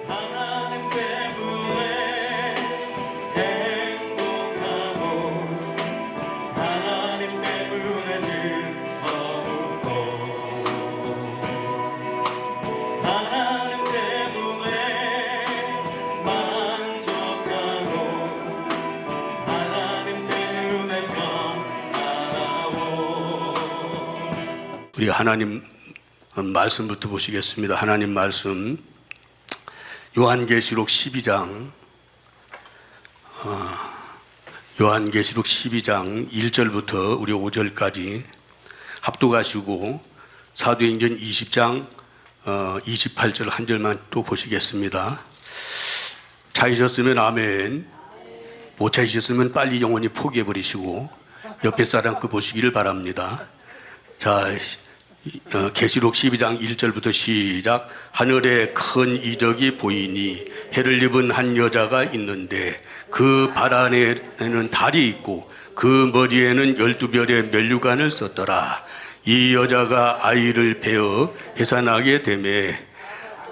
하나님 때문에 행복하고 하나님 때문에 즐겁고 하나님 때문에 만족하고 하나님 때문에 평안하고. 우리 하나님 말씀부터 보시겠습니다. 하나님 말씀 요한계시록 12장 1절부터 우리 5절까지 합독하시고 사도행전 20장 28절 한 절만 또 보시겠습니다. 찾으셨으면 아멘, 못 찾으셨으면 빨리 영원히 포기해버리시고 옆에 사람 그 보시기를 바랍니다. 자, 계시록 12장 1절부터 시작. 하늘에 큰 이적이 보이니 해를 입은 한 여자가 있는데 그 발 안에는 달이 있고 그 머리에는 12별의 면류관을 썼더라. 이 여자가 아이를 베어 해산하게 되매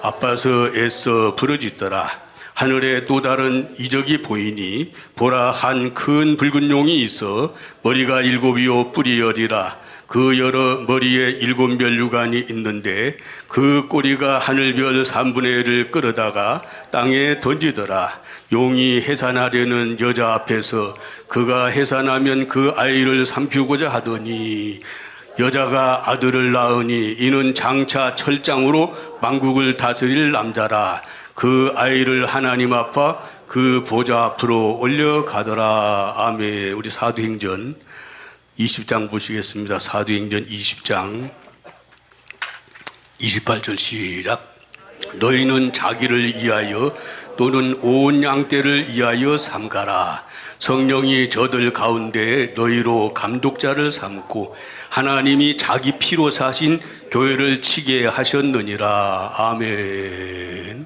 아파서 애써 부르짖더라. 하늘에 또 다른 이적이 보이니 보라, 한 큰 붉은 용이 있어 머리가 7이요 뿔이 10이라. 그 여러 머리에 7 면류관이 있는데 그 꼬리가 하늘별 3분의 1을 끌어다가 땅에 던지더라. 용이 해산하려는 여자 앞에서 그가 해산하면 그 아이를 삼키고자 하더니 여자가 아들을 낳으니 이는 장차 철장으로 만국을 다스릴 남자라. 그 아이를 하나님 앞에 그 보좌 앞으로 올려가더라. 아멘. 우리 사도행전 20장 보시겠습니다. 사도행전 20장 28절 시작. 너희는 자기를 위하여 또는 온 양떼를 위하여 삼가라. 성령이 저들 가운데 너희로 감독자를 삼고 하나님이 자기 피로 사신 교회를 치게 하셨느니라. 아멘.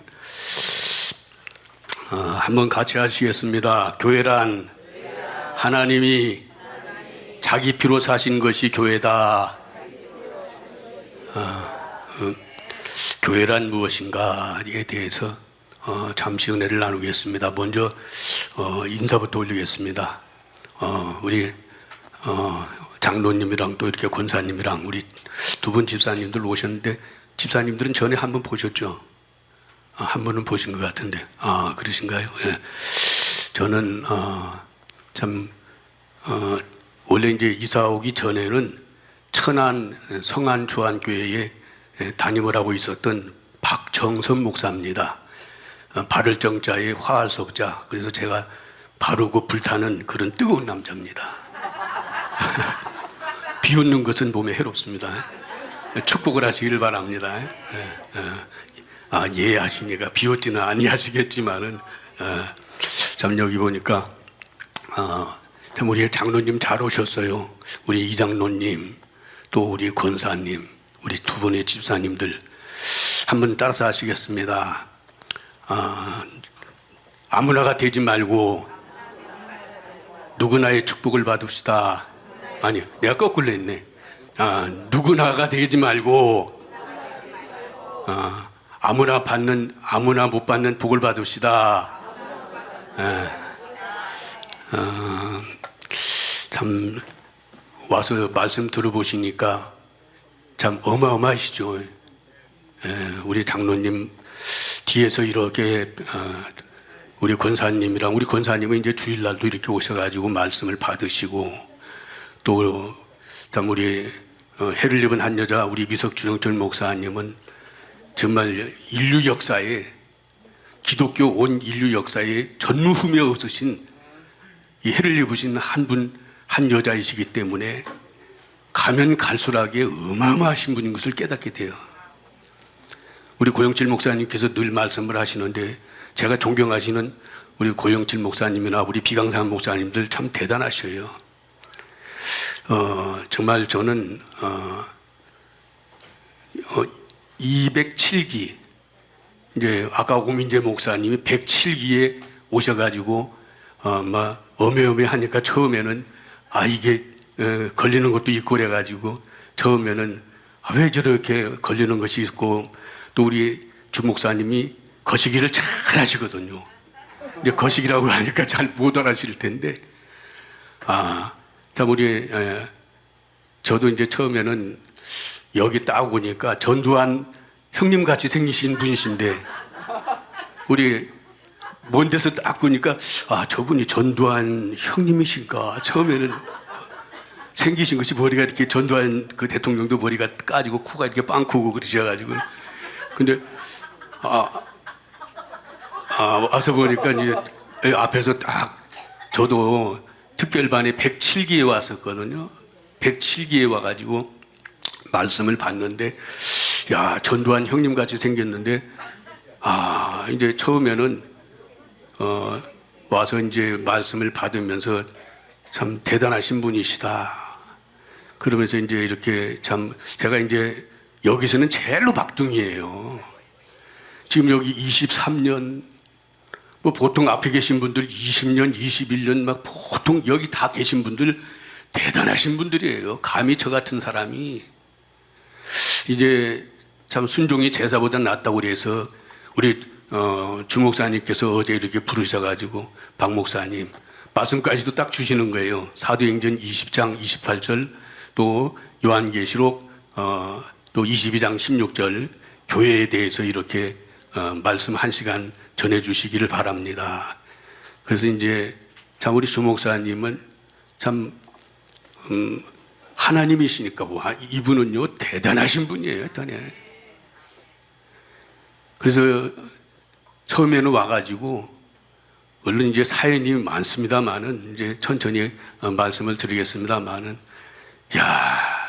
한번 같이 하시겠습니다. 교회란 하나님이 자기 피로 사신 것이 교회다. 교회란 무엇인가에 대해서 잠시 은혜를 나누겠습니다. 먼저 인사부터 올리겠습니다. 우리 장로님이랑 또 이렇게 권사님이랑 우리 두 분 집사님들 오셨는데 집사님들은 전에 한 번 보셨죠? 한 번은 보신 것 같은데 그러신가요? 예. 저는 원래 이제 이사 오기 전에는 천안 성안 주안교회에 담임을 하고 있었던 박정선 목사입니다. 바를 정자에 화할 석자. 그래서 제가 바르고 불타는 그런 뜨거운 남자입니다. 비웃는 것은 몸에 해롭습니다. 축복을 하시기를 바랍니다. 예 하시니까 비웃지는 아니하시겠지만은 참 여기 보니까 참 우리 장로님 잘 오셨어요. 우리 이장로님 또 우리 권사님 우리 두 분의 집사님들 한번 따라서 하시겠습니다. 아무나가 되지 말고 누구나의 축복을 받읍시다. 아니요, 내가 거꾸로 했네. 누구나가 되지 말고 아무나 못 받는 복을 받읍시다. 참 와서 말씀 들어보시니까 참 어마어마하시죠. 우리 장로님 뒤에서 이렇게 우리 권사님이랑 우리 권사님은 이제 주일날도 이렇게 오셔가지고 말씀을 받으시고 또 참 우리 해를 입은 한 여자 우리 미석준영철 목사님은 정말 인류 역사에 기독교 온 인류 역사에 전무후회 없으신 이 해를 입으신 한 여자이시기 때문에 가면 갈수록에 어마어마하신 분인 것을 깨닫게 돼요. 우리 고영칠 목사님께서 늘 말씀을 하시는데 제가 존경하시는 우리 고영칠 목사님이나 우리 비강산 목사님들 참 대단하셔요. 정말 저는 207기 이제 아까 오민재 목사님이 107기에 오셔가지고 막 어메어메하니까 처음에는 이게 걸리는 것도 있고 그래가지고 처음에는 왜 저렇게 걸리는 것이 있고 또 우리 주 목사님이 거시기를 잘 하시거든요. 이제 거시기라고 하니까 잘 못 알아실 텐데, 참 저도 이제 처음에는 여기 딱 오니까 전두환 형님 같이 생기신 분이신데, 우리 먼 데서 딱 보니까 저분이 전두환 형님이신가. 처음에는 생기신 것이 머리가 이렇게 전두환 그 대통령도 머리가 까지고 코가 이렇게 빵크고 그러셔가지고, 근데 와서 보니까 이제 앞에서 딱 저도 특별반에 107기에 왔었거든요. 107기에 와가지고 말씀을 봤는데, 야, 전두환 형님 같이 생겼는데, 이제 처음에는 와서 이제 말씀을 받으면서 참 대단하신 분이시다. 그러면서 이제 이렇게 참 제가 이제 여기서는 제일로 막둥이에요. 지금 여기 23년, 뭐 보통 앞에 계신 분들 20년, 21년 막 보통 여기 다 계신 분들 대단하신 분들이에요. 감히 저 같은 사람이 이제 참 순종이 제사보다 낫다고 그래서 우리 주 목사님께서 어제 이렇게 부르셔가지고 박 목사님 말씀까지도 딱 주시는 거예요. 사도행전 20장 28절 또 요한계시록 또 22장 16절 교회에 대해서 이렇게 말씀 한 시간 전해주시기를 바랍니다. 그래서 이제 참 우리 주 목사님은 참 하나님이시니까 이분은요 대단하신 분이에요. 그래서 처음에는 와가지고 물론 이제 사연이 많습니다만은 이제 천천히 말씀을 드리겠습니다만은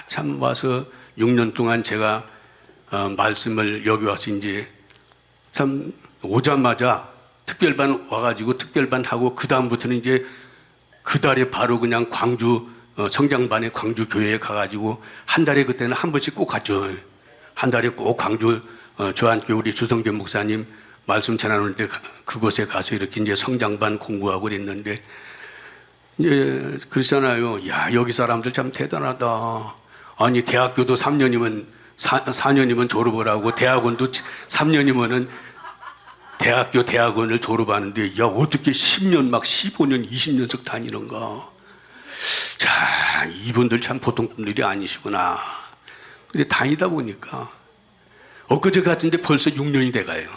참 와서 6년 동안 제가 말씀을 여기 와서 이제 참 오자마자 특별반 와가지고 특별반 하고 그 다음부터는 이제 그 달에 바로 그냥 광주 성장반에 광주 교회에 가가지고 한 달에 그때는 한 번씩 꼭 갔죠. 한 달에 꼭 광주 저한테 우리 주성대 목사님 말씀 전하는데 그곳에 가서 이렇게 이제 성장반 공부하고 그랬는데 이제 그러잖아요. 야, 여기 사람들 참 대단하다. 아니 대학교도 3년이면 4년이면 졸업을 하고 대학원도 3년이면은 대학원을 졸업하는데 야 어떻게 10년 막 15년 20년씩 다니는가. 자, 이분들 참 보통 분들이 아니시구나. 근데 다니다 보니까 엊그제 같은데 벌써 6년이 돼가요.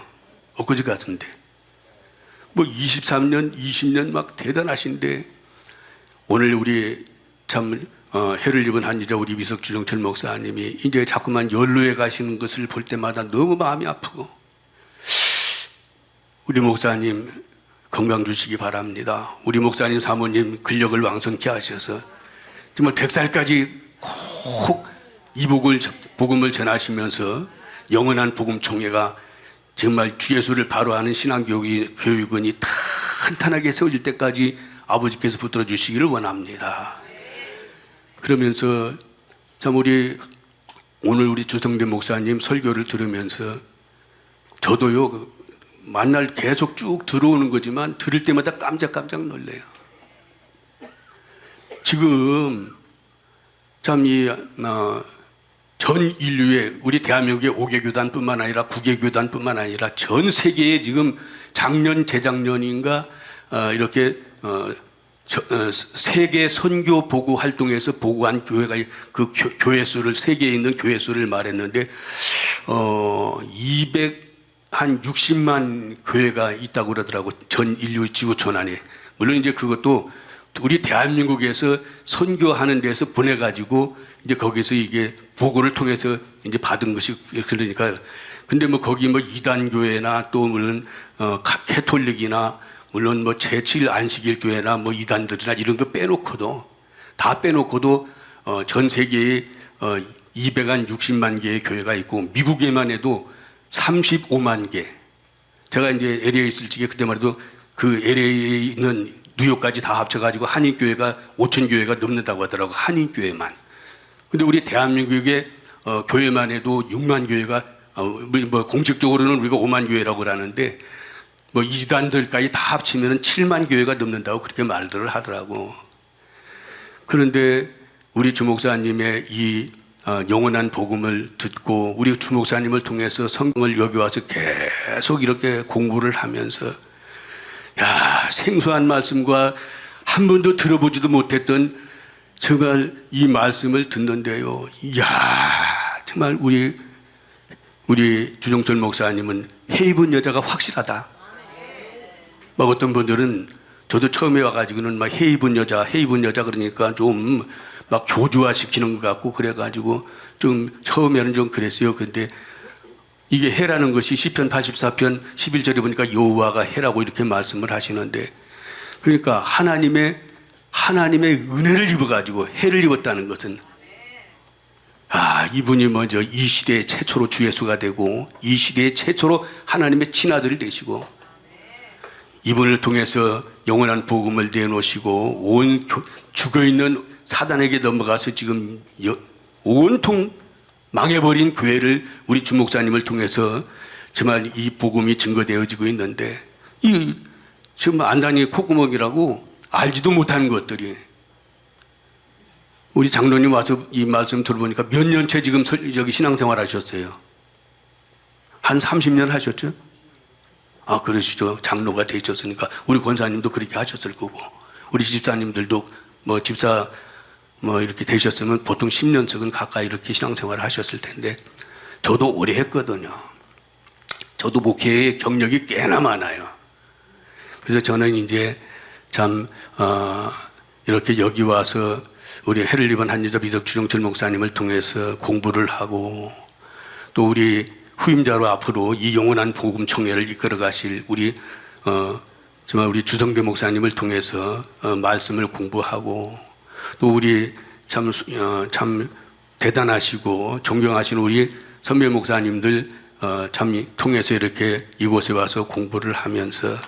엊그제 같은데 뭐 23년 20년 막 대단하신데 오늘 우리 참 해를 입은 한여자 우리 미석 주정철 목사님이 이제 자꾸만 연로에 가시는 것을 볼 때마다 너무 마음이 아프고 우리 목사님 건강 주시기 바랍니다. 우리 목사님 사모님 근력을 왕성케 하셔서 정말 100살까지 꼭 이 복음을 전하시면서 영원한 복음 총회가 정말 주 예수를 바로 아는 신앙교육원이 탄탄하게 세워질 때까지 아버지께서 붙들어 주시기를 원합니다. 그러면서 참 오늘 우리 주성대 목사님 설교를 들으면서 저도요 만날 계속 쭉 들어오는 거지만 들을 때마다 깜짝깜짝 놀래요. 지금 참 전 인류의 우리 대한민국의 5개 교단뿐만 아니라 9개 교단뿐만 아니라 전 세계에 지금 작년 재작년인가 이렇게 세계 선교 보고 활동에서 보고한 교회가 그 교회 수를 세계에 있는 교회 수를 말했는데 260만 교회가 있다고 그러더라고. 전 인류 지구촌 안에. 물론 이제 그것도 우리 대한민국에서 선교하는 데서 보내가지고 이제 거기서 이게 보고를 통해서 이제 받은 것이 그러니까 근데 뭐 거기 뭐 이단교회나 또 물론 캐톨릭이나 물론 뭐 제7 안식일 교회나 뭐 이단들이나 이런 거 빼놓고도 다 빼놓고도 전 세계에 260만 개의 교회가 있고 미국에만 해도 35만 개. 제가 이제 LA에 있을 적에 그때만 해도 그 LA에 있는 뉴욕까지 다 합쳐가지고 한인교회가 5천 교회가 넘는다고 하더라고. 한인교회만. 근데 우리 대한민국의 교회만 해도 6만 교회가 뭐 공식적으로는 우리가 5만 교회라고 하는데 뭐 이단들까지 다 합치면 7만 교회가 넘는다고 그렇게 말들을 하더라고. 그런데 우리 주 목사님의 이 영원한 복음을 듣고 우리 주목사님을 통해서 성경을 여기 와서 계속 이렇게 공부를 하면서 야, 생소한 말씀과 한 번도 들어보지도 못했던 정말 이 말씀을 듣는데요. 이야, 정말 우리 주정철 목사님은 해 입은 여자가 확실하다. 막 어떤 분들은 저도 처음에 와가지고는 막 해 입은 여자 그러니까 좀 막 교주화 시키는 것 같고 그래가지고 좀 처음에는 좀 그랬어요. 근데 이게 해라는 것이 시편 84편 11절에 보니까 여호와가 해라고 이렇게 말씀을 하시는데 그러니까 하나님의 은혜를 입어가지고 해를 입었다는 것은 이분이 먼저 이 시대의 최초로 주 예수가 되고 이 시대의 최초로 하나님의 친아들이 되시고 이분을 통해서 영원한 복음을 내놓으시고 온 죽어있는 사단에게 넘어가서 지금 온통 망해버린 교회를 우리 주 목사님을 통해서 정말 이 복음이 증거되어지고 있는데 이 지금 안단이 콧구멍이라고 알지도 못하는 것들이 우리 장로님 와서 이 말씀 들어보니까 몇 년째 지금 여기 신앙생활 하셨어요? 한 30년 하셨죠? 그러시죠. 장로가 되셨으니까 우리 권사님도 그렇게 하셨을 거고 우리 집사님들도 집사 이렇게 되셨으면 보통 10년씩은 가까이 이렇게 신앙생활을 하셨을 텐데 저도 오래 했거든요. 저도 목회의 경력이 꽤나 많아요. 그래서 저는 이제 참 이렇게 여기 와서 우리 해를 입은 한여자 미덕 주정철 목사님을 통해서 공부를 하고 또 우리 후임자로 앞으로 이 영원한 복음 총회를 이끌어 가실 우리 정말 우리 주성배 목사님을 통해서 말씀을 공부하고 또 우리 참 대단하시고 존경하시는 우리 선배 목사님들 참 통해서 이렇게 이곳에 와서 공부를 하면서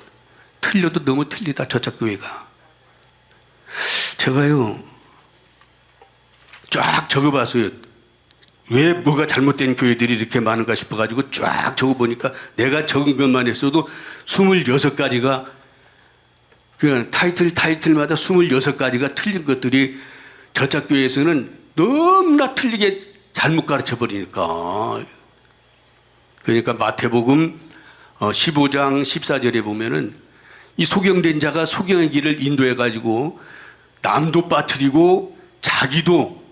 틀려도 너무 틀리다 저쪽 교회가 제가요 쫙 적어봤어요. 왜 뭐가 잘못된 교회들이 이렇게 많은가 싶어가지고 쫙 적어보니까 내가 적은 것만 했어도 26가지가 그 타이틀마다 26가지가 틀린 것들이 저쪽 교회에서는 너무나 틀리게 잘못 가르쳐 버리니까 그러니까 마태복음 15장 14절에 보면은 이 소경된 자가 소경의 길을 인도해 가지고 남도 빠뜨리고 자기도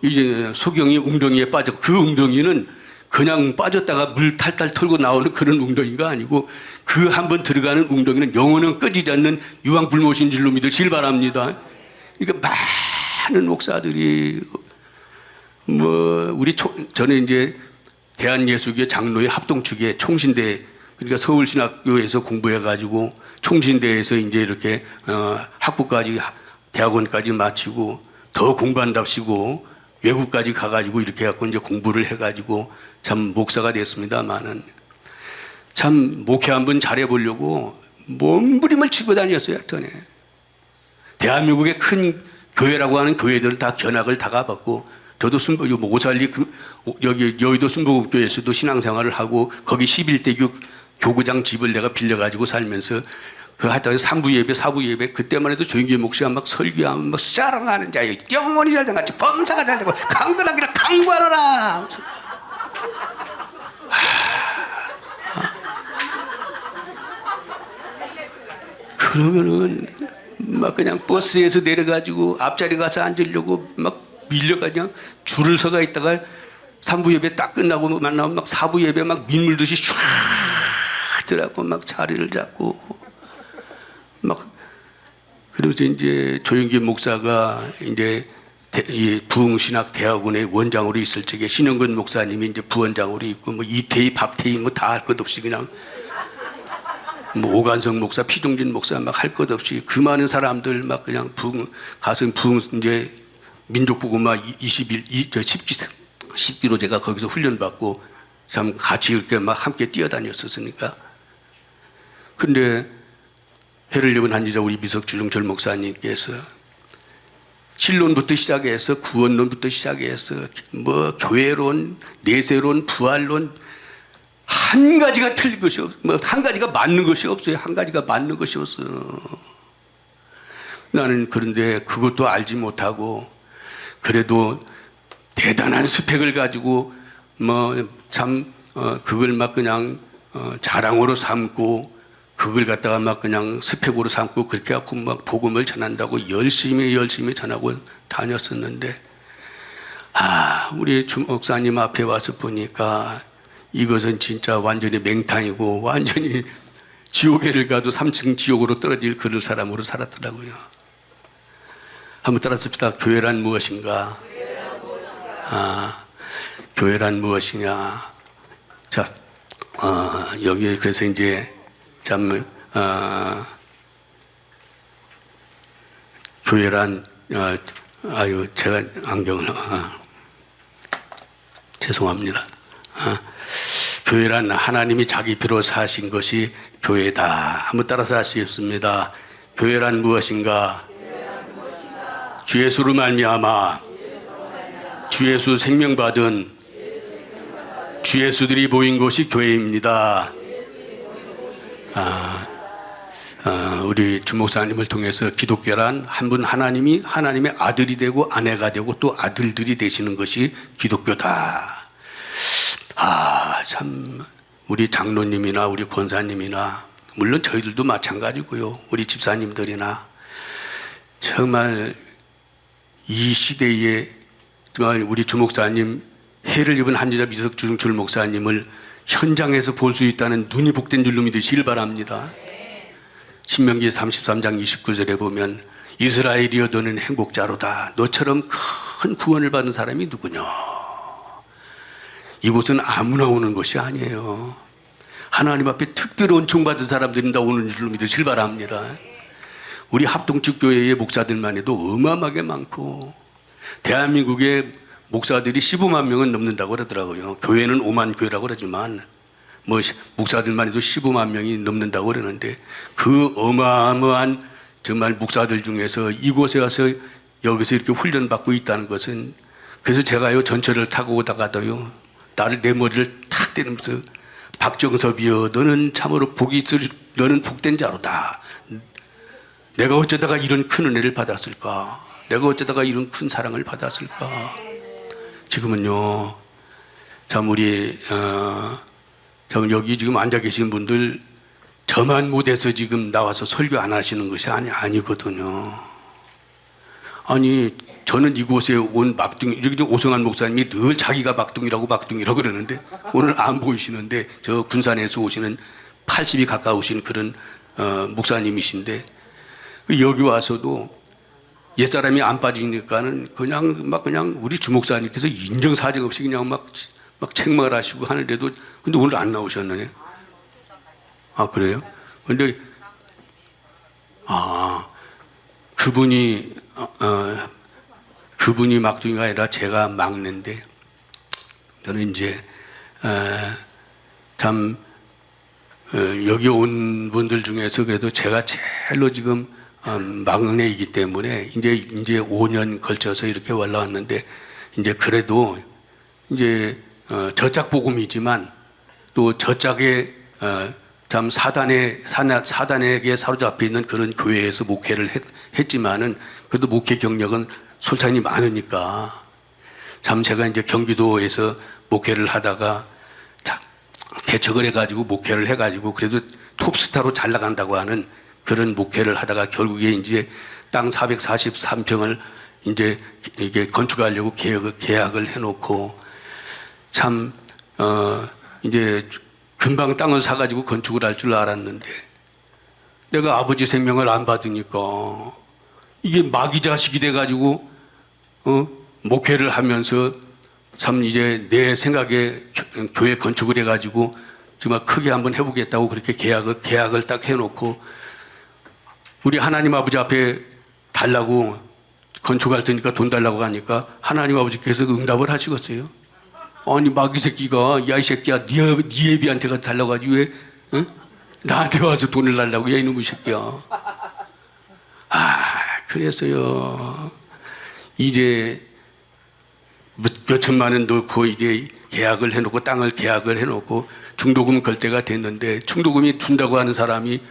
이제 소경이 웅덩이에 빠져 그 웅덩이는 그냥 빠졌다가 물 탈탈 털고 나오는 그런 웅덩이가 아니고 그 한번 들어가는 웅덩이는 영원은 꺼지지 않는 유황불못인 줄로 믿으시길 바랍니다. 그러니까 많은 목사들이 저는 이제 대한예수교 장로의 합동축의 총신대 그러니까 서울신학교에서 공부해가지고 총신대에서 이제 이렇게 학부까지 대학원까지 마치고 더 공부한답시고 외국까지 가가지고 이렇게 해갖고 이제 공부를 해가지고 참 목사가 됐습니다만은 참 목회 한번 잘해보려고 몸부림을 치고 다녔어요. 전에 대한민국의 큰 교회라고 하는 교회들을 다 견학을 다 가봤고 저도 오살리 여기 여의도 순복음교회에서도 신앙생활을 하고 거기 11대 교구장 집을 내가 빌려가지고 살면서 그 하여튼 3부 예배, 4부 예배 그때만 해도 조영기 목사가 막 설교하면 막 사랑하는 자여 영원히 잘된 같이 범사가 잘되고 강건하기를 강구하노라. 그러면은 막 그냥 버스에서 내려가지고 앞자리 가서 앉으려고 막 밀려가 그냥 줄을 서가 있다가 3부 예배 딱 끝나고 만나면 막 4부 예배 막 민물듯이 촤 들어가고 막 자리를 잡고 막 그러면서 이제 조영기 목사가 이제 이 부흥신학 대학원의 원장으로 있을 적에 신영근 목사님이 이제 부원장으로 있고 뭐 이태희, 박태희 뭐 다 할 것 없이 그냥 뭐 오간성 목사, 피종진 목사 막 할 것 없이 그 많은 사람들 막 그냥 가서 부흥 이제 민족복음화 10기로 제가 거기서 훈련받고 참 같이 이렇게 막 함께 뛰어다녔었으니까. 근데 해를 입은 한지자 우리 미석 주정철 목사님께서 신론부터 시작해서 구원론부터 시작해서 뭐 교회론, 내세론, 부활론 한 가지가 틀린 것이 없어요. 뭐 한 가지가 맞는 것이 없어요. 한 가지가 맞는 것이 없어요. 나는 그런데 그것도 알지 못하고 그래도 대단한 스펙을 가지고 그걸 막 그냥 자랑으로 삼고 그걸 갖다가 막 그냥 스펙으로 삼고 그렇게 갖고 막 복음을 전한다고 열심히 전하고 다녔었는데 우리 주 목사님 앞에 와서 보니까 이것은 진짜 완전히 맹탕이고 완전히 지옥에를 가도 3층 지옥으로 떨어질 그럴 사람으로 살았더라고요. 한번 따라합시다. 교회란 무엇인가? 교회란 무엇이냐? 자, 여기 그래서 이제 교회란 제가 안경을 죄송합니다. 교회란 하나님이 자기 피로 사신 것이 교회다. 한번 따라서 하시겠습니다. 교회란 무엇인가? 주 예수로 말미암아 주 예수 생명 받은 주 예수들이 모인 곳이 교회입니다. 우리 주 목사님을 통해서 기독교란 한 분 하나님의 아들이 되고 아내가 되고 또 아들들이 되시는 것이 기독교다. 참 우리 장로님이나 우리 권사님이나 물론 저희들도 마찬가지고요. 우리 집사님들이나 정말 이 시대에 정말 우리 주 목사님 해를 입은 한여자 미석준 주 목사님을 현장에서 볼 수 있다는 눈이 복된 줄로 믿으시길 바랍니다. 신명기 33장 29절에 보면 이스라엘이여 너는 행복자로다. 너처럼 큰 구원을 받은 사람이 누구냐. 이곳은 아무나 오는 것이 아니에요. 하나님 앞에 특별히 은총받은 사람들이 다 오는 줄로 믿으시길 바랍니다. 우리 합동축교회의 목사들만 해도 어마어마하게 많고 대한민국의 목사들이 15만 명은 넘는다고 그러더라고요. 교회는 5만 교회라고 그러지만 목사들만 해도 15만 명이 넘는다고 그러는데 그 어마어마한 정말 목사들 중에서 이곳에 와서 여기서 이렇게 훈련받고 있다는 것은 그래서 제가요 전철을 타고 오다가도요 내 머리를 탁 때리면서 박정섭이여 너는 참으로 너는 복된 자로다. 내가 어쩌다가 이런 큰 은혜를 받았을까? 내가 어쩌다가 이런 큰 사랑을 받았을까? 지금은요 참 우리 참 여기 지금 앉아 계신 분들 저만 못해서 지금 나와서 설교 안 하시는 것이 아니거든요. 아니 저는 이곳에 온 막둥이 이렇게 오성환 목사님이 늘 자기가 막둥이라고 그러는데 오늘 안 보이시는데 저 군산에서 오시는 80이 가까우신 그런 목사님이신데 여기 와서도 옛사람이 안 빠지니까는 그냥 우리 주 목사님께서 인정사정 없이 그냥 막 책망을 하시고 하는데도 근데 오늘 안 나오셨네. 그래요? 근데 그분이 막둥이가 아니라 제가 막내인데 저는 이제 참 여기 온 분들 중에서 그래도 제가 제일로 지금 막내이기 때문에 이제 5년 걸쳐서 이렇게 올라왔는데 이제 그래도 이제 저짝 복음이지만 또 저짝에 참 사단에게 사로잡혀 있는 그런 교회에서 목회를 했지만은 그래도 목회 경력은 솔찬히 많으니까 참 제가 이제 경기도에서 목회를 하다가 개척을 해가지고 목회를 해가지고 그래도 톱스타로 잘 나간다고 하는 그런 목회를 하다가 결국에 이제 땅 443평을 이제 이게 건축하려고 계약을 해놓고 참 이제 금방 땅을 사가지고 건축을 할 줄 알았는데 내가 아버지 생명을 안 받으니까 이게 마귀 자식이 돼가지고 목회를 하면서 참 이제 내 생각에 교회 건축을 해가지고 정말 크게 한번 해보겠다고 그렇게 계약을 딱 해놓고 우리 하나님 아버지 앞에 달라고 건축할 테니까 돈 달라고 하니까 하나님 아버지께서 응답을 하시겠어요? 아니 마귀 새끼가 야 이 새끼야 네 애비한테가 달라고 하지 왜 나한테 와서 돈을 달라고 야 이놈의 새끼야. 그래서요 이제 몇 천만 원 넣고 이제 계약을 해놓고 땅을 계약을 해놓고 중도금 걸 때가 됐는데 중도금이 준다고 하는 사람이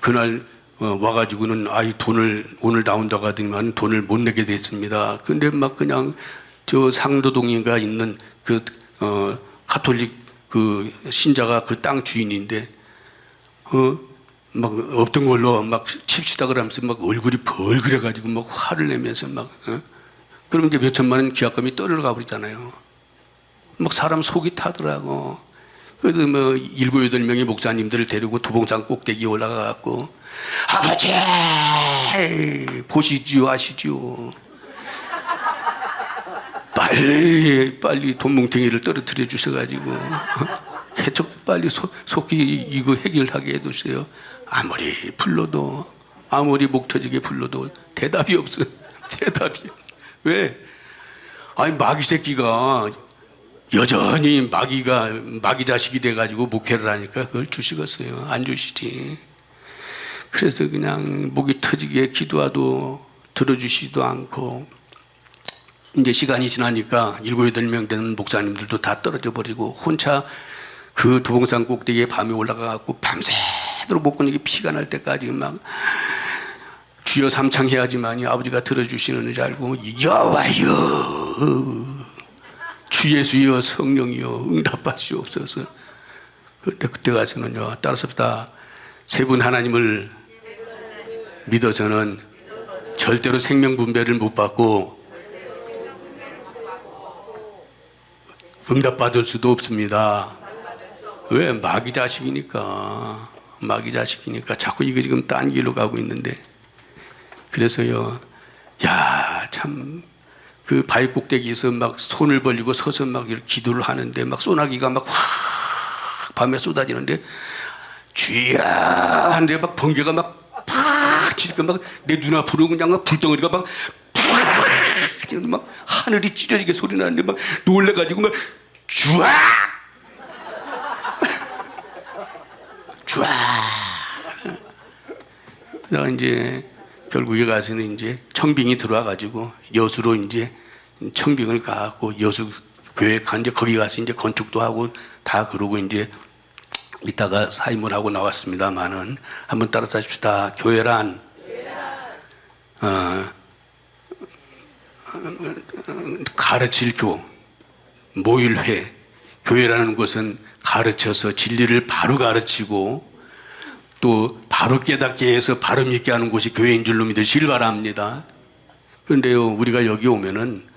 그날 와가지고는 돈을 오늘 나온다고 하더니만 돈을 못 내게 됐습니다. 근데 막 그냥 저 상도동인가 있는 그 가톨릭 그 신자가 그 땅 주인인데 막 없던 걸로 막 칩시다 그러면서 막 얼굴이 벌그래가지고 막 화를 내면서 막 그럼 이제 몇 천만 원 기합금이 떨어가 버리잖아요. 막 사람 속이 타더라고. 그래서 뭐 7, 8명의 목사님들을 데리고 두봉산 꼭대기에 올라가갖고 아버지 보시지요 아시지요. 빨리 돈뭉탱이를 떨어뜨려 주셔가지고 개척 빨리 속히 이거 해결하게 해두세요. 아무리 불러도 아무리 목 터지게 불러도 대답이 없어. 대답이 왜? 아니 마귀 새끼가 여전히 마귀 자식이 돼가지고 목회를 하니까 그걸 주시겠어요? 안 주시지. 그래서 그냥 목이 터지게 기도하도 들어주시지도 않고 이제 시간이 지나니까 7, 8명 되는 목사님들도 다 떨어져 버리고 혼자 그 두봉산 꼭대기에 밤에 올라가갖고 밤새도록 목구멍에 피가 날 때까지 막 주여 삼창해야지만이 아버지가 들어주시는 줄 알고 여와여 주 예수여 성령이여 응답하시옵소서. 그런데 그때 가서는요 따라서다 세 분 하나님을 믿어서는 절대로 생명분배를 못 받고 응답받을 수도 없습니다. 왜? 마귀 자식이니까 자꾸 이거 지금 딴 길로 가고 있는데 그래서요 야 참 그 바위 꼭대기에서 막 손을 벌리고 서서 막 이렇게 기도를 하는데 막 소나기가 막 확 밤에 쏟아지는데 주야 하는데 막 번개가 막팍 치니까 막 내 눈앞으로 그냥 막 불덩어리가 막 하늘이 찢어지게 소리 나는데 막 놀래가지고 막 쥐아 쥐아 그다가 이제 결국에 가서는 이제 청빙이 들어와가지고 여수로 이제 청빙을 가고 여수 교회 가 이제 거기 가서 이제 건축도 하고 다 그러고 이제 이따가 사임을 하고 나왔습니다만은 한번 따라서 하십시다. 교회란 가르칠 모일회 교회라는 것은 가르쳐서 진리를 바로 가르치고 또 바로 깨닫게 해서 바로 믿게 하는 곳이 교회인 줄로 믿으시길 바랍니다. 그런데요 우리가 여기 오면은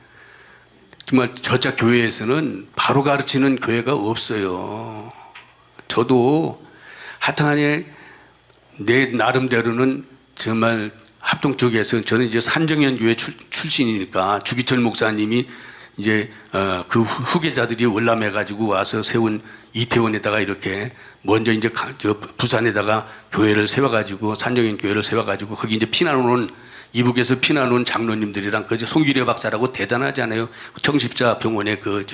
정말 저자 교회에서는 바로 가르치는 교회가 없어요. 저도 하여튼간에 내 나름대로는 정말 합동 쪽에서 저는 이제 산정현 교회 출신이니까 주기철 목사님이 이제 그 후계자들이 월남해 가지고 와서 세운 이태원에다가 이렇게 먼저 이제 부산에다가 교회를 세워 가지고 산정현 교회를 세워 가지고 거기 이제 피난 오는 이북에서 피난 온 장로님들이랑 그 송기려 박사라고 대단하잖아요. 정십자 병원의 그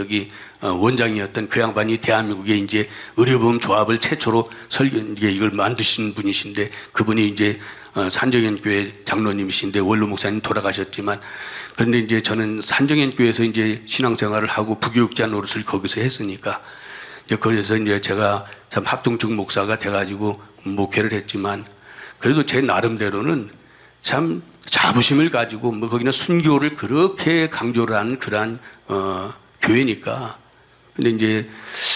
원장이었던 그 양반이 대한민국에 이제 의료보험 조합을 최초로 이걸 만드신 분이신데 그분이 이제 산정현 교회 장로님이신데 원로 목사님 돌아가셨지만 그런데 이제 저는 산정현 교회에서 이제 신앙생활을 하고 부교육자 노릇을 거기서 했으니까 그래서 이제 제가 참 합동측 목사가 돼가지고 목회를 했지만 그래도 제 나름대로는 참 자부심을 가지고 뭐 거기는 순교를 그렇게 강조를 하는 그러한 교회니까 근데 이제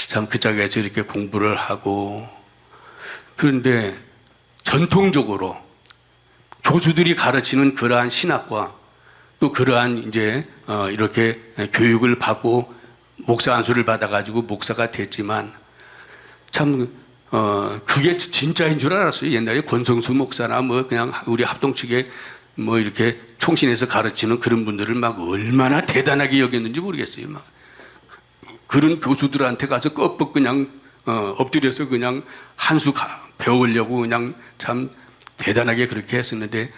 참 그 짝에서 이렇게 공부를 하고 그런데 전통적으로 교수들이 가르치는 그러한 신학과 또 그러한 이제 이렇게 교육을 받고 목사 안수를 받아가지고 목사가 됐지만 참 그게 진짜인 줄 알았어요. 옛날에 권성수 목사나 뭐 그냥 우리 합동 측에 뭐 이렇게 총신에서 가르치는 그런 분들을 막 얼마나 대단하게 여겼는지 모르겠어요. 막 그런 교수들한테 가서 껍벅 그냥 엎드려서 그냥 한 수 배우려고 그냥 참 대단하게 그렇게 했었는데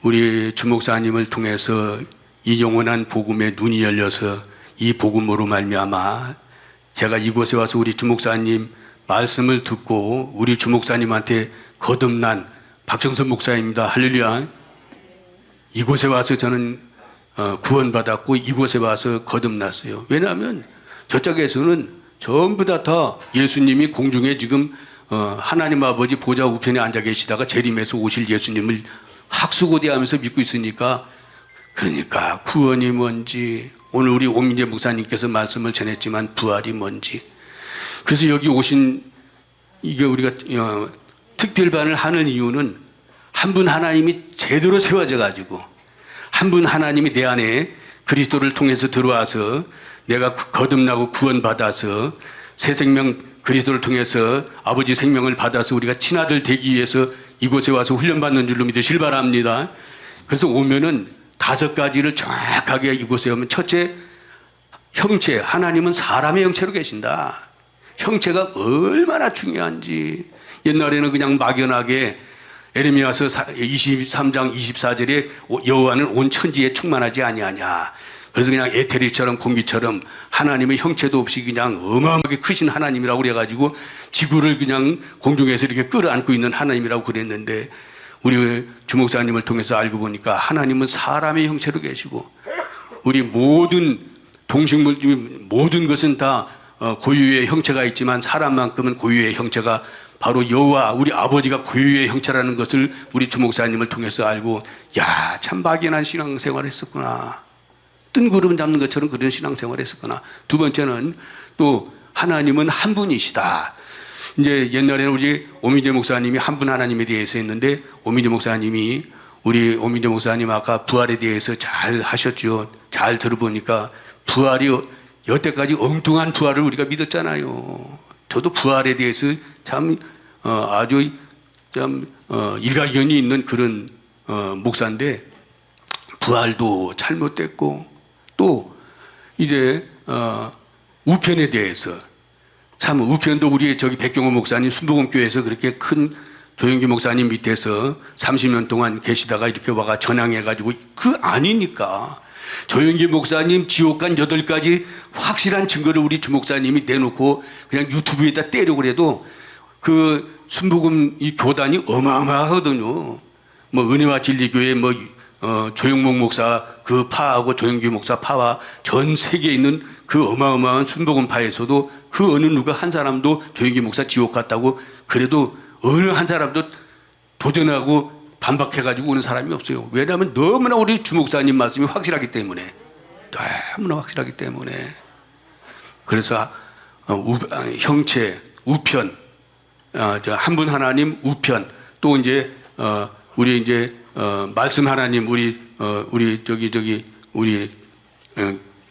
우리 주목사님을 통해서 이 영원한 복음에 눈이 열려서 이 복음으로 말미암아 제가 이곳에 와서 우리 주목사님 말씀을 듣고 우리 주목사님한테 거듭난 박정선 목사입니다. 할렐루야. 이곳에 와서 저는 구원받았고 이곳에 와서 거듭났어요. 왜냐하면 저쪽에서는 전부 다 예수님이 공중에 지금 하나님 아버지 보좌 우편에 앉아 계시다가 재림해서 오실 예수님을 학수고대하면서 믿고 있으니까 그러니까 구원이 뭔지 오늘 우리 오민재 목사님께서 말씀을 전했지만 부활이 뭔지. 그래서 여기 오신 이게 우리가 특별반을 하는 이유는 한 분 하나님이 제대로 세워져 가지고 한 분 하나님이 내 안에 그리스도를 통해서 들어와서 내가 거듭나고 구원받아서 새 생명 그리스도를 통해서 아버지 생명을 받아서 우리가 친아들 되기 위해서 이곳에 와서 훈련받는 줄로 믿으시길 바랍니다. 그래서 오면은 5가지를 정확하게 이곳에 오면 첫째, 형체. 하나님은 사람의 형체로 계신다. 형체가 얼마나 중요한지. 옛날에는 그냥 막연하게 에레미야서 23장 24절에 여호와는 온 천지에 충만하지 아니하냐. 그래서 그냥 에테리처럼 공기처럼 하나님의 형체도 없이 그냥 어마어마하게 크신 하나님이라고 그래가지고 지구를 그냥 공중에서 이렇게 끌어안고 있는 하나님이라고 그랬는데 우리 주목사님을 통해서 알고 보니까 하나님은 사람의 형체로 계시고 우리 모든 동식물 모든 것은 다 고유의 형체가 있지만 사람만큼은 고유의 형체가 바로 여호와 우리 아버지가 고유의 형체라는 것을 우리 주목사님을 통해서 알고 야, 참 막연한 신앙생활을 했었구나. 뜬구름 잡는 것처럼 그런 신앙생활을 했었구나. 두 번째는 또 하나님은 한 분이시다. 이제 옛날에는 우리 오민재 목사님이 한 분 하나님에 대해서 했는데 오민재 목사님이 우리 오민재 목사님 아까 부활에 대해서 잘 하셨죠. 잘 들어보니까 부활이 여태까지 엉뚱한 부활을 우리가 믿었잖아요. 저도 부활에 대해서 참 아주 참 일가견이 있는 그런 목사인데 부활도 잘못됐고 또 이제 우편에 대해서 참 우편도 우리 저기 백경호 목사님 순복음교회에서 그렇게 큰 조영기 목사님 밑에서 30년 동안 계시다가 이렇게 와가 전향해가지고 그 아니니까 조영기 목사님 지옥간 8가지 확실한 증거를 우리 주목사님이 내놓고 그냥 유튜브에다 때리고 그래도 그 순복음 이 교단이 어마어마하거든요. 뭐 은혜와 진리교회 뭐 조영목 목사 그 파하고 조영기 목사 파와 전 세계에 있는 그 어마어마한 순복음 파에서도 그 어느 누가 한 사람도 조영기 목사 지옥 갔다고 그래도 어느 한 사람도 도전하고 반박해가지고 오는 사람이 없어요. 왜냐하면 너무나 우리 주목사님 말씀이 확실하기 때문에 너무나 확실하기 때문에 그래서 형체 우편 한 분 하나님 우편 또 이제 우리 이제 말씀 하나님 우리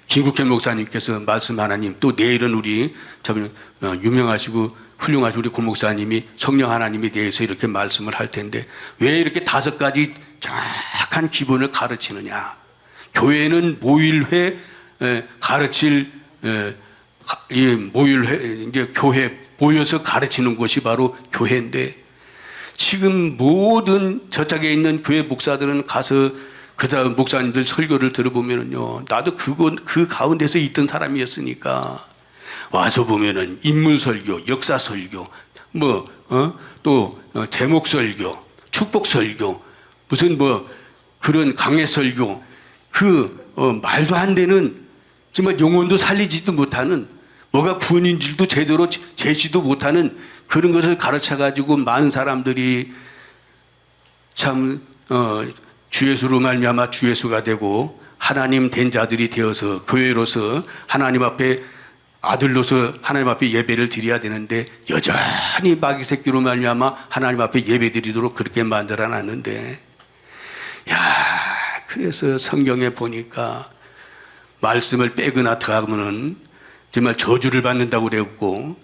김국현 목사님께서 말씀 하나님 또 내일은 우리 참 유명하시고 훌륭하신 우리 고 목사님이 성령 하나님에 대해서 이렇게 말씀을 할 텐데 왜 이렇게 5가지 정확한 기본을 가르치느냐? 교회는 모일회 가르칠 이 모일회 이제 교회 모여서 가르치는 곳이 바로 교회인데 지금 모든 저쪽에 있는 교회 목사들은 가서 그다음 목사님들 설교를 들어보면은요 나도 그 가운데서 있던 사람이었으니까 와서 보면은 인물 설교, 역사 설교, 또 제목 설교, 축복 설교, 무슨 그런 강해 설교, 말도 안 되는 정말 영혼도 살리지도 못하는 뭐가 구원인지도 제대로 제시도 못하는 그런 것을 가르쳐 가지고 많은 사람들이 참 주 예수로 말미암아 주 예수가 되고 하나님 된 자들이 되어서 교회로서 하나님 앞에 아들로서 하나님 앞에 예배를 드려야 되는데 여전히 마귀 새끼로 말미암아 하나님 앞에 예배 드리도록 그렇게 만들어 놨는데 그래서 성경에 보니까 말씀을 빼거나 더하면은 정말 저주를 받는다고 그랬고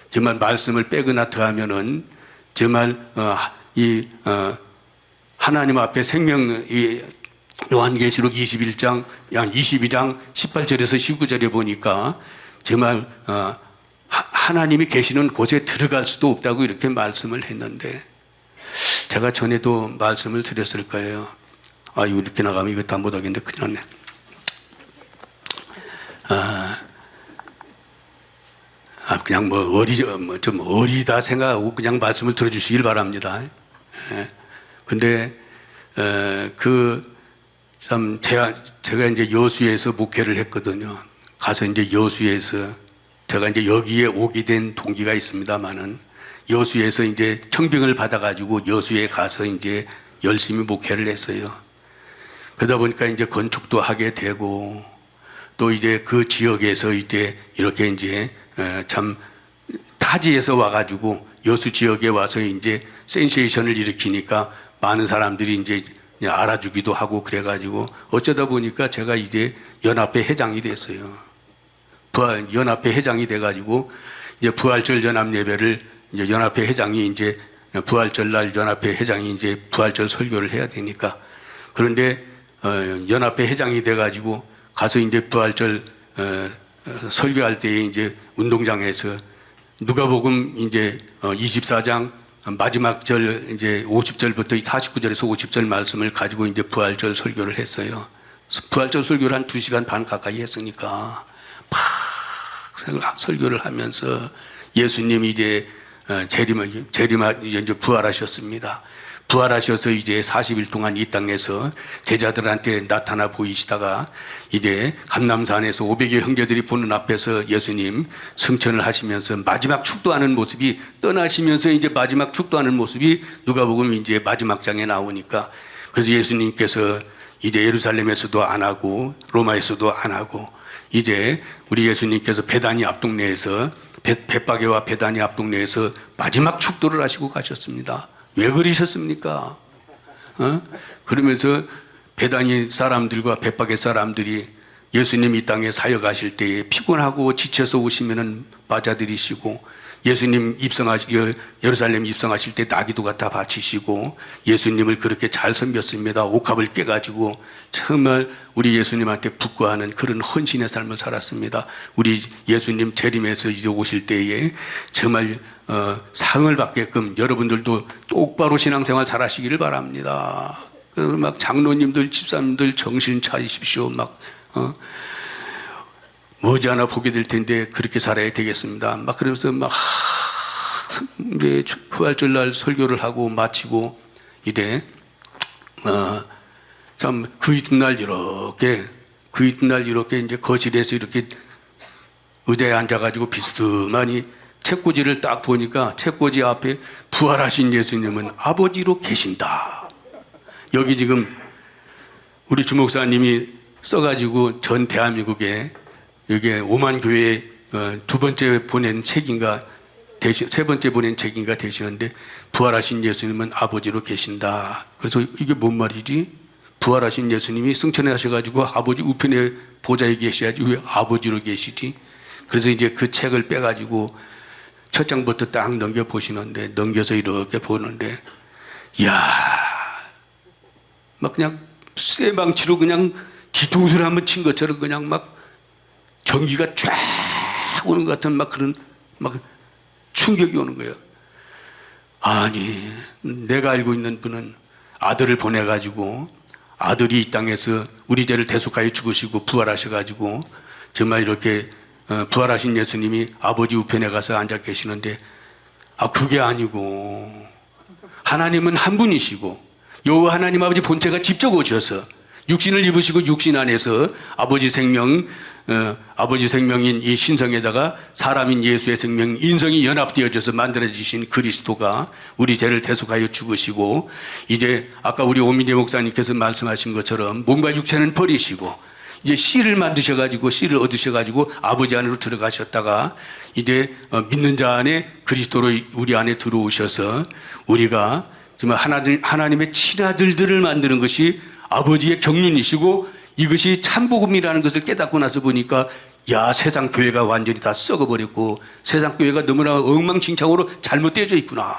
정말 말씀을 빼거나 더하면은 정말 하나님 앞에 생명 요한계시록 22장 18절에서 19절에 보니까 정말 하나님이 계시는 곳에 들어갈 수도 없다고 이렇게 말씀을 했는데 제가 전에도 말씀을 드렸을 거예요. 이렇게 나가면 이거 다 못하겠는데 큰일 났네. 그냥 좀 어리다 생각하고 그냥 말씀을 들어주시길 바랍니다. 근데 참 제가 이제 여수에서 목회를 했거든요. 가서 이제 여수에서 제가 이제 여기에 오게 된 동기가 있습니다만은 여수에서 이제 청빙을 받아가지고 여수에 가서 이제 열심히 목회를 했어요. 그러다 보니까 이제 건축도 하게 되고 또 이제 그 지역에서 이제 이렇게 이제 참 타지에서 와가지고 여수 지역에 와서 이제 센세이션을 일으키니까 많은 사람들이 이제 알아주기도 하고 그래가지고 어쩌다 보니까 제가 이제 연합회 회장이 됐어요. 연합회 회장이 돼가지고 이제 부활절 연합 예배를 이제 연합회 회장이 이제 부활절 날 연합회 회장이 이제 부활절 설교를 해야 되니까 그런데 연합회 회장이 돼가지고 가서 이제 부활절 설교할 때에 이제 운동장에서 누가복음 이제 24장 마지막 절 이제 50절부터 49절에서 50절 말씀을 가지고 이제 부활절 설교를 했어요. 부활절 설교를 한 2시간 반 가까이 했으니까 막 설교를 하면서 예수님이 이제 이제 부활하셨습니다. 부활하셔서 이제 40일 동안 이 땅에서 제자들한테 나타나 보이시다가 이제 감람산에서 500여 형제들이 보는 앞에서 예수님 승천을 하시면서 마지막 축도하는 모습이 떠나시면서 이제 마지막 축도하는 모습이 누가복음 이제 마지막 장에 나오니까 그래서 예수님께서 이제 예루살렘에서도 안 하고 로마에서도 안 하고 이제 우리 예수님께서 베다니 앞동네에서 벳바게와 베다니 앞동네에서 마지막 축도를 하시고 가셨습니다. 왜 그러셨습니까? 그러면서 베다니 사람들과 벳바게 사람들이 예수님 이 땅에 사역하실 때에 피곤하고 지쳐서 오시면은 맞아들이시고 예수님 예루살렘 입성하실 때 나귀도 갖다 바치시고 예수님을 그렇게 잘 섬겼습니다. 옥합을 깨가지고 정말 우리 예수님한테 부끄하는 그런 헌신의 삶을 살았습니다. 우리 예수님 재림에서 이제 오실 때에 정말 상을 받게끔 여러분들도 똑바로 신앙생활 잘 하시기를 바랍니다. 막 장로님들, 집사님들 정신 차리십시오. 머지않아 보게 될 텐데 그렇게 살아야 되겠습니다. 막 그러면서 막 이제 부활절 날 설교를 하고 마치고 이제 참 그 이튿날 이렇게 이제 거실에서 이렇게 의자에 앉아가지고 비스듬하니 책꽂이를 딱 보니까 책꽂이 앞에 부활하신 예수님은 아버지로 계신다. 여기 지금 우리 주목사님이 써가지고 전 대한민국에 이게 오만 교회 두 번째 보낸 책인가 세 번째 보낸 책인가 되시는데 부활하신 예수님은 아버지로 계신다. 그래서 이게 뭔 말이지? 부활하신 예수님이 승천하셔가지고 아버지 우편에 보좌에 계셔야지 왜 아버지로 계시지? 그래서 이제 그 책을 빼가지고 첫 장부터 딱 넘겨 보시는데 넘겨서 이렇게 보는데 이야 막 그냥 쇠망치로 그냥 뒤통수를 한번 친 것처럼 그냥 막 전기가 쫙 오는 것 같은 막 그런 막 충격이 오는 거예요. 아니, 내가 알고 있는 분은 아들을 보내가지고 아들이 이 땅에서 우리 죄를 대속하여 죽으시고 부활하셔가지고 정말 이렇게 부활하신 예수님이 아버지 우편에 가서 앉아 계시는데 그게 아니고 하나님은 한 분이시고 여호와 하나님 아버지 본체가 직접 오셔서 육신을 입으시고 육신 안에서 아버지 생명인 이 신성에다가 사람인 예수의 생명 인성이 연합되어져서 만들어지신 그리스도가 우리 죄를 대속하여 죽으시고 이제 아까 우리 오민재 목사님께서 말씀하신 것처럼 몸과 육체는 버리시고 이제 씨를 만드셔가지고 씨를 얻으셔가지고 아버지 안으로 들어가셨다가 이제 믿는 자 안에 그리스도로 우리 안에 들어오셔서 우리가 정말 하나님의 친아들들을 만드는 것이 아버지의 경륜이시고 이것이 참복음이라는 것을 깨닫고 나서 보니까 야 세상 교회가 완전히 다 썩어버렸고 세상 교회가 너무나 엉망진창으로 잘못되어져 있구나.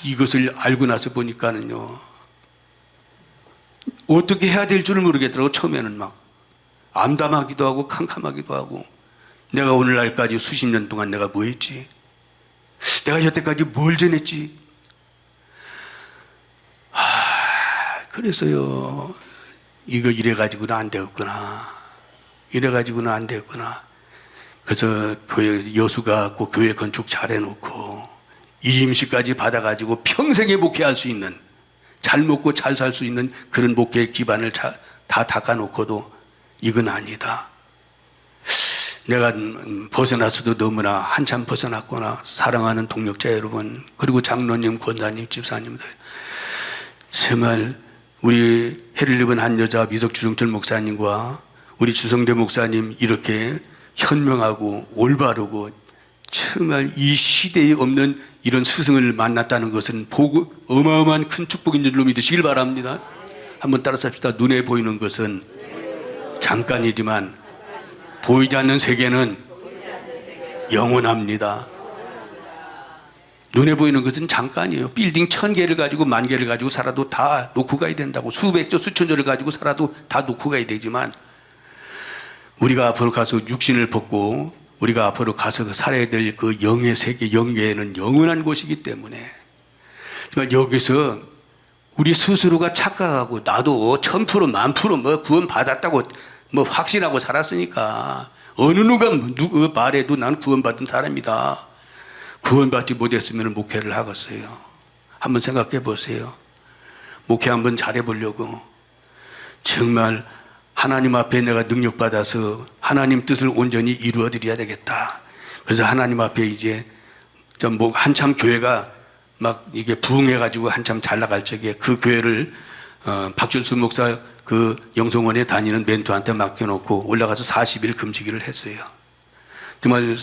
이것을 알고 나서 보니까는요 어떻게 해야 될 줄을 모르겠더라고. 처음에는 막 암담하기도 하고 캄캄하기도 하고 내가 오늘날까지 수십 년 동안 내가 뭐 했지? 내가 여태까지 뭘 전했지? 그래서요 이거 이래가지고는 안 되겠구나. 이래가지고는 안 되겠구나. 그래서 교회 여수가 꼭 교회 건축 잘 해놓고 이임시까지 받아가지고 평생에 목회할 수 있는 잘 먹고 잘 살 수 있는 그런 목회의 기반을 다 닦아놓고도 이건 아니다. 내가 벗어났어도 너무나 한참 벗어났구나. 사랑하는 동역자 여러분 그리고 장로님, 권사님, 집사님들 정말 우리 해를 입은 한 여자 미석주정철 목사님과 우리 주성대 목사님 이렇게 현명하고 올바르고 정말 이 시대에 없는 이런 스승을 만났다는 것은 보고 어마어마한 큰 축복인 줄로 믿으시길 바랍니다. 한번 따라서 합시다. 눈에 보이는 것은 잠깐이지만 보이지 않는 세계는 영원합니다. 눈에 보이는 것은 잠깐이에요. 빌딩 1000개를 가지고 10,000개를 가지고 살아도 다 놓고 가야 된다고. 수백조 수천조를 가지고 살아도 다 놓고 가야 되지만 우리가 앞으로 가서 육신을 벗고 우리가 앞으로 가서 살아야 될 그 영의 세계, 영계에는 영원한 곳이기 때문에 정말 여기서 우리 스스로가 착각하고 나도 1000% 10,000% 뭐 구원 받았다고 뭐 확신하고 살았으니까 어느 누구 말해도 나는 구원받은 사람이다. 구원받지 못했으면 목회를 하겠어요. 한번 생각해 보세요. 목회 한번 잘해 보려고 정말 하나님 앞에 내가 능력받아서 하나님 뜻을 온전히 이루어 드려야 되겠다. 그래서 하나님 앞에 이제 좀 뭐 한참 교회가 막 이게 부흥해 가지고 한참 잘 나갈 적에 그 교회를 박철수 목사 그 영성원에 다니는 멘토한테 맡겨놓고 올라가서 40일 금식일을 했어요. 정말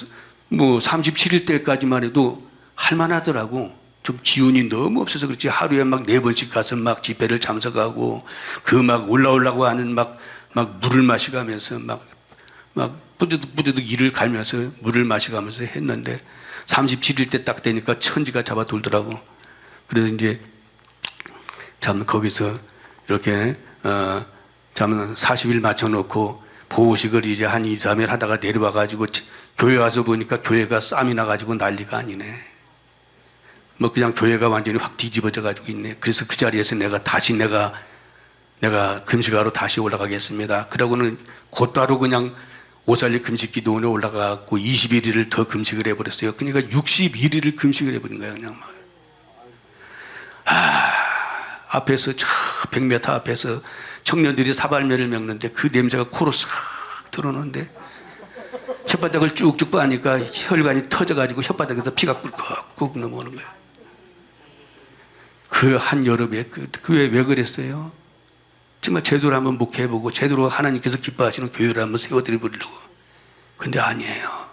뭐 37일 때까지만 해도 할만하더라고. 좀 기운이 너무 없어서 그렇지 하루에 막 4번씩 가서 막 집회를 참석하고 그 막 올라오려고 하는 막 물을 마시가면서 막 뿌드득 이를 갈면서 물을 마시가면서 했는데 37일 때 딱 되니까 천지가 잡아 돌더라고. 그래서 이제 참 거기서 이렇게 참 40일 맞춰놓고 보호식을 이제 한 2, 3일 하다가 내려와 가지고 교회 와서 보니까 교회가 쌈이 나가지고 난리가 아니네. 뭐 그냥 교회가 완전히 확 뒤집어져 가지고 있네. 그래서 그 자리에서 다시 내가 금식하러 다시 올라가겠습니다. 그러고는 곧바로 그냥 오살리 금식 기도원에 올라가고 21일을 더 금식을 해버렸어요. 그러니까 61일을 금식을 해버린 거예요. 그냥 막. 앞에서 저 100m 앞에서 청년들이 사발면을 먹는데 그 냄새가 코로 싹 들어오는데 혓바닥을 쭉쭉 빠니까 혈관이 터져가지고 혓바닥에서 피가 꿀꺽 넘어오는 거예요. 그 한여름에 왜 그랬어요? 정말 제대로 한번 목회해보고 제대로 하나님께서 기뻐하시는 교회를 한번 세워드려보려고. 근데 아니에요.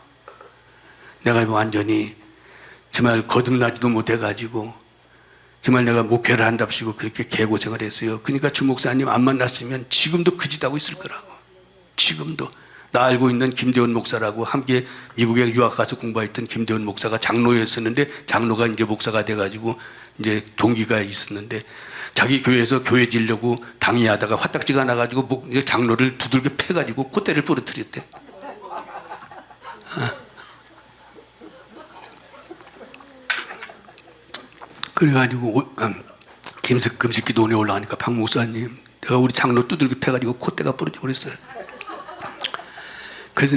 내가 완전히 정말 거듭나지도 못해가지고 정말 내가 목회를 한답시고 그렇게 개고생을 했어요. 그러니까 주목사님 안 만났으면 지금도 그 짓 하고 있을 거라고. 지금도. 나 알고 있는 김대원 목사라고 함께 미국에 유학 가서 공부했던 김대원 목사가 장로였었는데 장로가 이제 목사가 돼가지고 이제 동기가 있었는데 자기 교회에서 교회 지려고 당의하다가 화딱지가 나가지고 장로를 두들겨 패가지고 콧대를 부러뜨렸대. 그래가지고 금식 기도원에 올라가니까 박 목사님 내가 우리 장로 두들겨 패가지고 콧대가 부러져 버렸어요. 그래서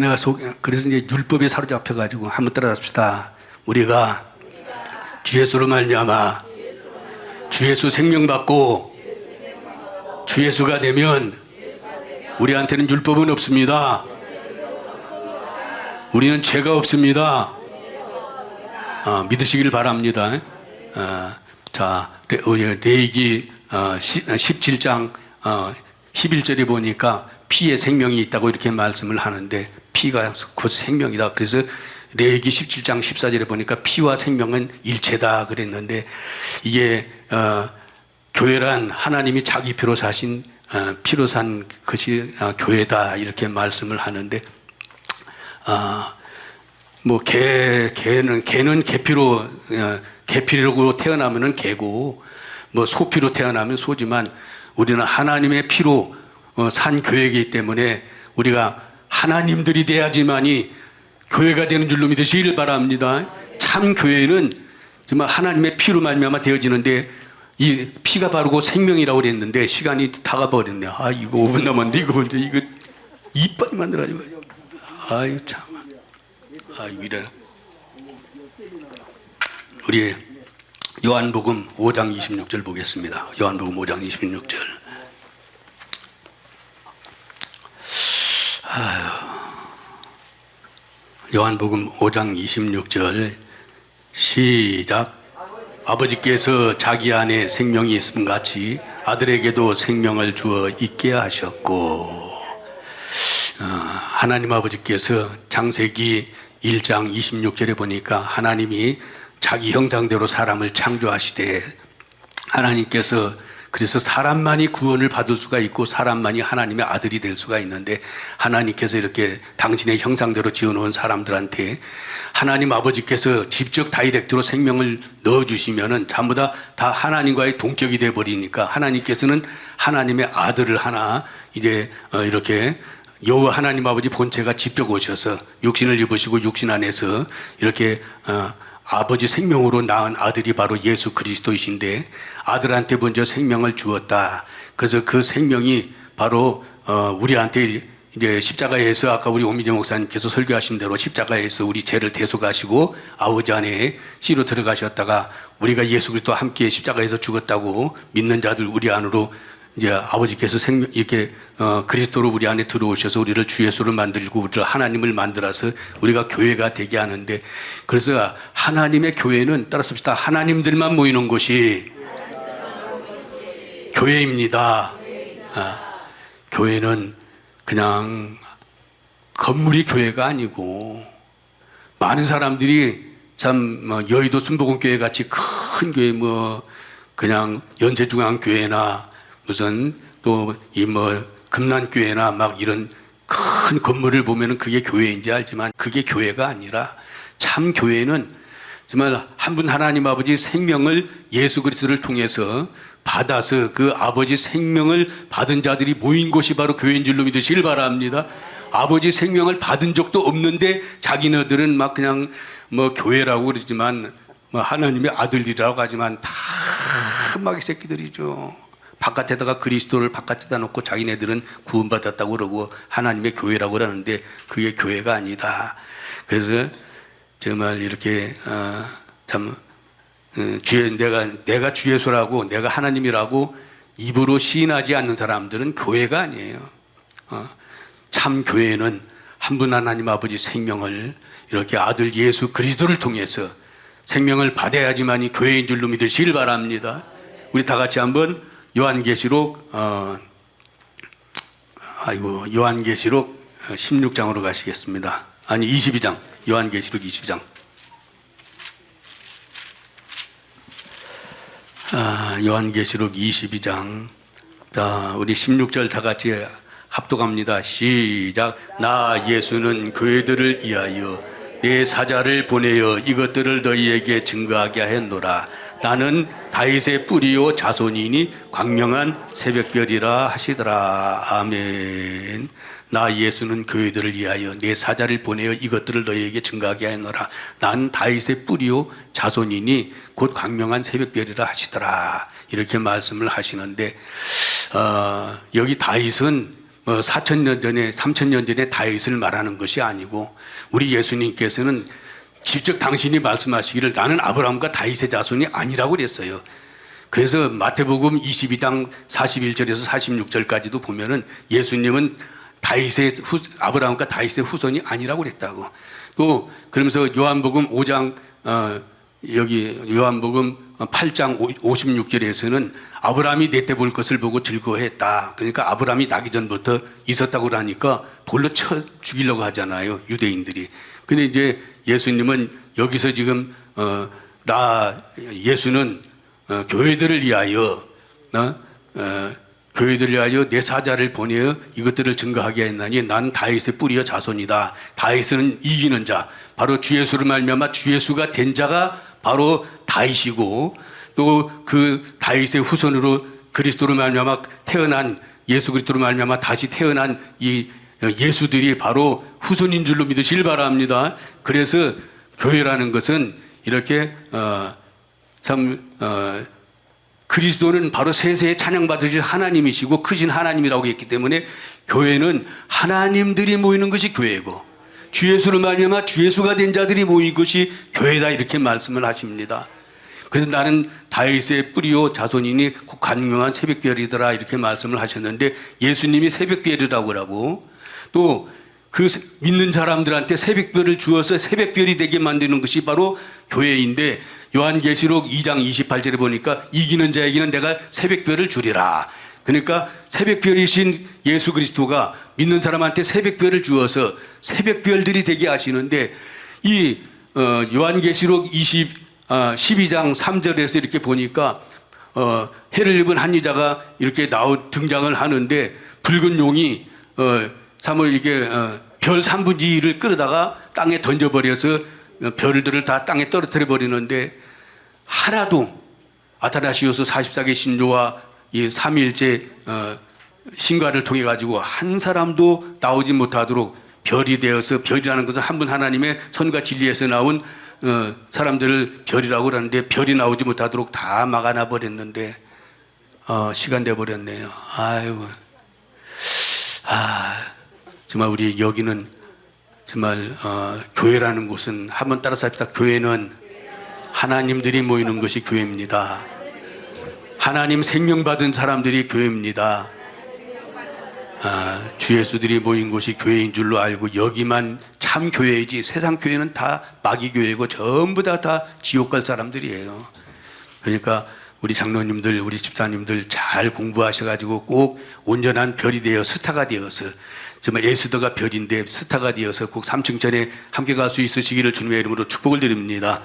그래서 이제 율법에 사로잡혀가지고 한번 따라합시다. 우리가 주 예수로 말미암아 주 예수 생명 받고 주 예수가 되면 우리한테는 율법은 없습니다. 우리는 죄가 없습니다. 믿으시길 바랍니다. 자, 레위기 17장 11절에 보니까 피에 생명이 있다고 이렇게 말씀을 하는데 피가 곧 생명이다. 그래서 레위기 17장 14절에 보니까 피와 생명은 일체다 그랬는데 이게 교회란 하나님이 자기 피로 사신 피로 산 것이 교회다 이렇게 말씀을 하는데 뭐 개는 개피로 태어나면은 개고 뭐 소피로 태어나면 소지만 우리는 하나님의 피로 산 교회이기 때문에 우리가 하나님들이 돼야지만이 교회가 되는 줄로 믿으시길 바랍니다. 참 교회는 정말 하나님의 피로 말미암아 되어지는데 이 피가 바르고 생명이라고 그랬는데 시간이 다 가버렸네. 이거 5분 남았는데 이거 이빨이 만들어가지고 아유 참 이래. 우리 요한복음 5장 26절 보겠습니다. 요한복음 5장 26절. 요한복음 5장 26절 시작. 아버지께서 자기 안에 생명이 있음 같이 아들에게도 생명을 주어 있게 하셨고. 하나님 아버지께서 창세기 1장 26절에 보니까 하나님이 자기 형상대로 사람을 창조하시되 하나님께서 그래서 사람만이 구원을 받을 수가 있고 사람만이 하나님의 아들이 될 수가 있는데 하나님께서 이렇게 당신의 형상대로 지어놓은 사람들한테 하나님 아버지께서 직접 다이렉트로 생명을 넣어주시면은 전부 다 하나님과의 동격이 돼버리니까 하나님께서는 하나님의 아들을 하나 이제 이렇게 여호와 하나님 아버지 본체가 직접 오셔서 육신을 입으시고 육신 안에서 이렇게 아버지 생명으로 낳은 아들이 바로 예수 그리스도이신데 아들한테 먼저 생명을 주었다. 그래서 그 생명이 바로 우리한테 이제 십자가에서 아까 우리 오미재 목사님께서 설교하신 대로 십자가에서 우리 죄를 대속하시고 아버지 안에 씨로 들어가셨다가 우리가 예수 그리스도와 함께 십자가에서 죽었다고 믿는 자들 우리 안으로 이제 아버지께서 이렇게 그리스도로 우리 안에 들어오셔서 우리를 주 예수를 만들고 우리를 하나님을 만들어서 우리가 교회가 되게 하는데 그래서 하나님의 교회는 따라서 하나님들만 모이는 곳이 교회입니다. 교회는 그냥 건물이 교회가 아니고 많은 사람들이 참 여의도 순복음교회 같이 큰 교회 그냥 연세중앙교회나 무슨 또 이 금난교회나 막 이런 큰 건물을 보면은 그게 교회인지 알지만 그게 교회가 아니라 참 교회는 정말 한 분 하나님 아버지 생명을 예수 그리스도를 통해서 받아서 그 아버지 생명을 받은 자들이 모인 곳이 바로 교회인 줄로 믿으시길 바랍니다. 아버지 생명을 받은 적도 없는데 자기네들은 막 그냥 교회라고 그러지만 하나님의 아들이라고 하지만 다 막 이 새끼들이죠. 바깥에다가 그리스도를 바깥에다 놓고 자기네들은 구원받았다고 그러고 하나님의 교회라고 그러는데 그게 교회가 아니다. 그래서 정말 이렇게 내가 주 예수라고 내가 하나님이라고 입으로 시인하지 않는 사람들은 교회가 아니에요. 참 교회는 한 분 하나님 아버지 생명을 이렇게 아들 예수 그리스도를 통해서 생명을 받아야지만이 교회인 줄로 믿으시길 바랍니다. 우리 다 같이 한번 요한계시록 16장으로 가시겠습니다. 아니 22장. 요한계시록 22장. 요한계시록 22장. 자, 우리 16절 다 같이 합독합니다. 시작. 나 예수는 교회들을 위하여 내 사자를 보내어 이것들을 너희에게 증거하게 하였노라. 나는 다윗의 뿌리요 자손이니 광명한 새벽별이라 하시더라. 아멘. 나 예수는 교회들을 위하여 내 사자를 보내어 이것들을 너희에게 증거하게 하였노라. 나는 다윗의 뿌리요 자손이니 곧 광명한 새벽별이라 하시더라. 이렇게 말씀을 하시는데 여기 다윗은 4,000년 전에 3,000년 전에 다윗을 말하는 것이 아니고 우리 예수님께서는 직접 당신이 말씀하시기를 나는 아브라함과 다윗의 자손이 아니라고 그랬어요. 그래서 마태복음 22장 41절에서 46절까지도 보면은 예수님은 아브라함과 다윗의 후손이 아니라고 그랬다고. 또 그러면서 요한복음 5장 여기 요한복음 8장 56절에서는 아브라함이 내 때 볼 것을 보고 즐거워했다. 그러니까 아브라함이 나기 전부터 있었다고 그러니까 돌로 쳐 죽이려고 하잖아요, 유대인들이. 근데 이제 예수님은 여기서 지금 예수는 교회들을 위하여 내 사자를 보내어 이것들을 증거하게 했나니 난 다윗의 뿌리여 자손이다. 다윗은 이기는 자, 바로 주 예수를 말미암아 주 예수가 된 자가 바로 다윗이고 또 그 다윗의 후손으로 그리스도로 말미암아 태어난 예수 그리스도로 말미암아 다시 태어난 이 예수들이 바로 후손인 줄로 믿으시길 바랍니다. 그래서 교회라는 것은 이렇게 그리스도는 바로 세세에 찬양받으실 하나님이시고 크신 하나님이라고 했기 때문에 교회는 하나님들이 모이는 것이 교회고 주 예수를 말미암아 주 예수가 된 자들이 모인 것이 교회다 이렇게 말씀을 하십니다. 그래서 나는 다윗의 뿌리요 자손이니 곧 광명한 새벽별이더라 이렇게 말씀을 하셨는데 예수님이 새벽별이라고 하고 또 그 믿는 사람들한테 새벽별을 주어서 새벽별이 되게 만드는 것이 바로 교회인데 요한계시록 2장 28절에 보니까 이기는 자에게는 내가 새벽별을 주리라. 그러니까 새벽별이신 예수 그리스도가 믿는 사람한테 새벽별을 주어서 새벽별들이 되게 하시는데 이 요한계시록 12장 3절에서 이렇게 보니까 해를 입은 한 여자가 이렇게 등장을 하는데 붉은 용이 참을 이게 별 3분의 2를 끌어다가 땅에 던져버려서 별들을 다 땅에 떨어뜨려 버리는데 하나도 아타나시오스 44개 신조와 이 삼위일체 신과를 통해 가지고 한 사람도 나오지 못하도록 별이 되어서, 별이라는 것은 한 분 하나님의 선과 진리에서 나온 사람들을 별이라고 그러는데 별이 나오지 못하도록 다 막아놔 버렸는데 시간 돼 버렸네요. 아이고, 정말 우리 여기는 정말 교회라는 곳은 한번 따라서 합시다. 교회는 하나님들이 모이는 것이 교회입니다. 하나님 생명 받은 사람들이 교회입니다. 주 예수들이 모인 곳이 교회인 줄로 알고 여기만 참 교회이지 세상 교회는 다 마귀 교회고 전부 다 지옥 갈 사람들이에요. 그러니까 우리 장로님들, 우리 집사님들 잘 공부하셔가지고 꼭 온전한 별이 되어 스타가 되어서, 정말 에스더가 별인데 스타가 되어서 꼭 삼층천에 함께 갈 수 있으시기를 주님의 이름으로 축복을 드립니다.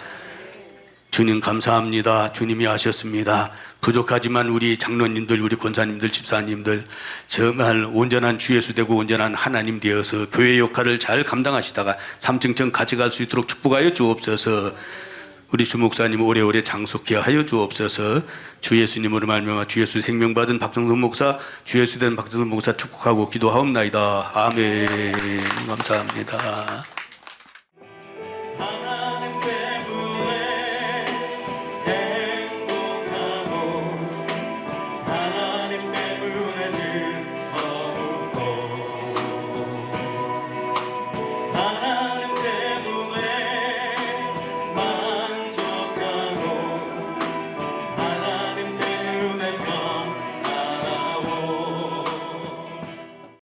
주님 감사합니다. 주님이 하셨습니다. 부족하지만 우리 장로님들, 우리 권사님들, 집사님들 정말 온전한 주 예수 되고 온전한 하나님 되어서 교회 역할을 잘 감당하시다가 삼층천 같이 갈 수 있도록 축복하여 주옵소서. 우리 주 목사님 오래오래 장속케 하여 주옵소서. 주 예수님으로 말미암아 주 예수 생명 받은 박정선 목사, 주 예수 된 박정선 목사 축복하고 기도하옵나이다. 아멘. 감사합니다.